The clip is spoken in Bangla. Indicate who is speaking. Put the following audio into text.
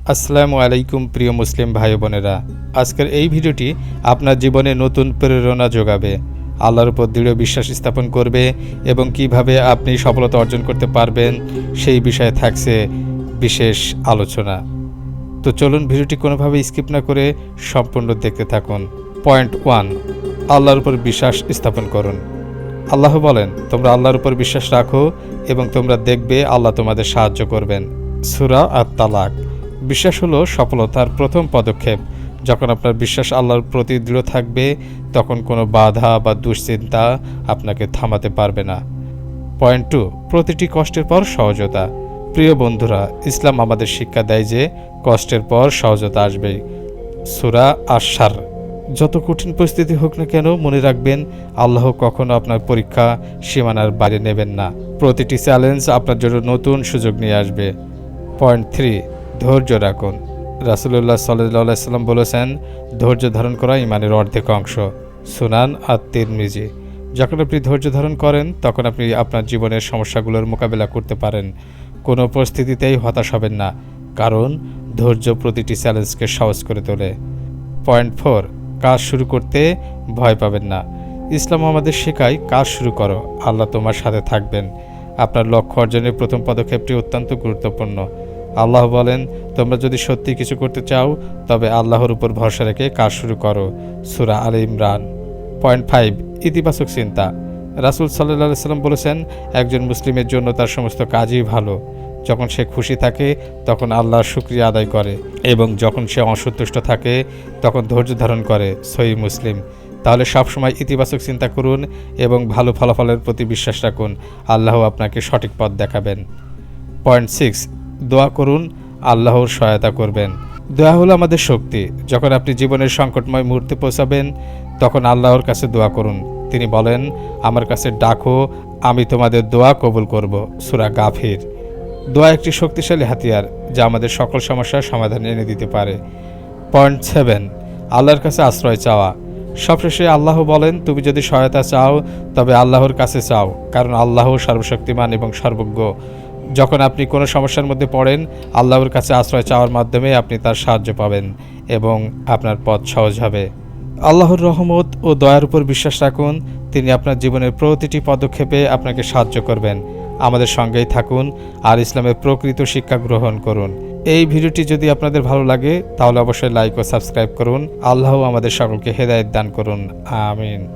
Speaker 1: আসসালামু আলাইকুম প্রিয় মুসলিম ভাই বোনেরা, আজকের এই ভিডিওটি আপনার জীবনে নতুন প্রেরণা যোগাবে, আল্লাহর উপর দৃঢ় বিশ্বাস স্থাপন করবে এবং কিভাবে আপনি সফলতা অর্জন করতে পারবেন সেই বিষয়ে থাকছে বিশেষ আলোচনা। তো চলুন ভিডিওটি কোনোভাবে স্কিপ না করে সম্পূর্ণ দেখতে থাকুন। পয়েন্ট 1, আল্লাহর উপর বিশ্বাস স্থাপন করুন। আল্লাহ বলেন, তোমরা আল্লাহর উপর বিশ্বাস রাখো এবং তোমরা দেখবে আল্লাহ তোমাদের সাহায্য করবেন। সূরা আত-তালাক। বিশ্বাস হলো সফলতার প্রথম পদক্ষেপ। যখন আপনার বিশ্বাস আল্লাহর প্রতি দৃঢ় থাকবে, তখন কোনো বাধা বা দুশ্চিন্তা আপনাকে থামাতে পারবে না। পয়েন্ট 2, প্রতিটি কষ্টের পর সহজতা। প্রিয় বন্ধুরা, ইসলাম আমাদের শিক্ষা দেয় যে কষ্টের পর সহজতা আসবেই। সূরা আশ-শার। যত কঠিন পরিস্থিতি হোক না কেন, মনে রাখবেন আল্লাহ কখনো আপনার পরীক্ষা সীমানার বাইরে নেবেন না। প্রতিটি চ্যালেঞ্জ আপনার জন্য নতুন সুযোগ নিয়ে আসবে। পয়েন্ট 3, ধৈর্য রাখুন। রাসূলুল্লাহ সাল্লাল্লাহু আলাইহি সাল্লাম বলেছেন, ধৈর্য ধারণ করা ঈমানের অর্ধেক অংশ। সুনান আত-তিরমিজি। যখন আপনি ধৈর্য ধারণ করেন, তখন আপনি আপনার জীবনের সমস্যাগুলোর মোকাবেলা করতে পারেন। কোনো পরিস্থিতিতেই হতাশ হবেন না, কারণ ধৈর্য প্রতিটি চ্যালেঞ্জকে সহজ করে তোলে। পয়েন্ট 4, কাজ শুরু করতে ভয় পাবেন না। ইসলাম আমাদের শেখায়, কাজ শুরু করো, আল্লাহ তোমার সাথে থাকবেন। আপনার লক্ষ্য অর্জনের প্রথম পদক্ষেপটি অত্যন্ত গুরুত্বপূর্ণ। আল্লাহ বলেন, তোমরা যদি সত্যি কিছু করতে চাও তবে আল্লাহর উপর ভরসা রেখে কাজ শুরু করো। সূরা আলে ইমরান। পয়েন্ট 5, ইতিবাচক চিন্তা। রাসূল সাল্লাল্লাহু আলাইহি সাল্লাম বলেছেন, একজন মুসলিমের জন্য তার সমস্ত কাজই ভালো। যখন সে খুশি থাকে তখন আল্লাহর শুকরিয়া আদায় করে, এবং যখন সে অসন্তুষ্ট থাকে তখন ধৈর্য ধারণ করে। সহিহ মুসলিম। তাহলে সবসময় ইতিবাচক চিন্তা করুন এবং ভালো ফলাফলের প্রতি বিশ্বাস রাখুন। আল্লাহ আপনাকে সঠিক পথ দেখাবেন। পয়েন্ট 6, দোয়া করুন, আল্লাহর সহায়তা করবেন। দোয়া হলো আমাদের শক্তি। যখন আপনি জীবনের সংকটময় মুহূর্তে পৌঁছাবেন, তখন আল্লাহর কাছে দোয়া করুন। তিনি বলেন, আমার কাছে ডাকো, আমি তোমাদের দোয়া কবুল করব। সূরা গাফির। দোয়া একটি শক্তিশালী হাতিয়ার, যা আমাদের সকল সমস্যার সমাধান এনে দিতে পারে। পয়েন্ট 7, আল্লাহর কাছে আশ্রয় চাওয়া। সবশেষে আল্লাহ বলেন, তুমি যদি সহায়তা চাও তবে আল্লাহর কাছে চাও, কারণ আল্লাহ সর্বশক্তিমান এবং সর্বজ্ঞ। যখন আপনি কোনো সমস্যার মধ্যে পড়েন, আল্লাহর কাছে আশ্রয় চাওয়ার মাধ্যমে আপনি তার সাহায্য পাবেন এবং আপনার পথ সহজ হবে। আল্লাহর রহমত ও দয়ার উপর বিশ্বাস রাখুন। তিনি আপনার জীবনের প্রতিটি পদক্ষেপে আপনাকে সাহায্য করবেন। আমাদের সঙ্গেই থাকুন আর ইসলামের প্রকৃত শিক্ষা গ্রহণ করুন। এই ভিডিওটি যদি আপনাদের ভালো লাগে তাহলে অবশ্যই লাইক ও সাবস্ক্রাইব করুন। আল্লাহ আমাদের সকলকে হেদায়েত দান করুন। আমিন।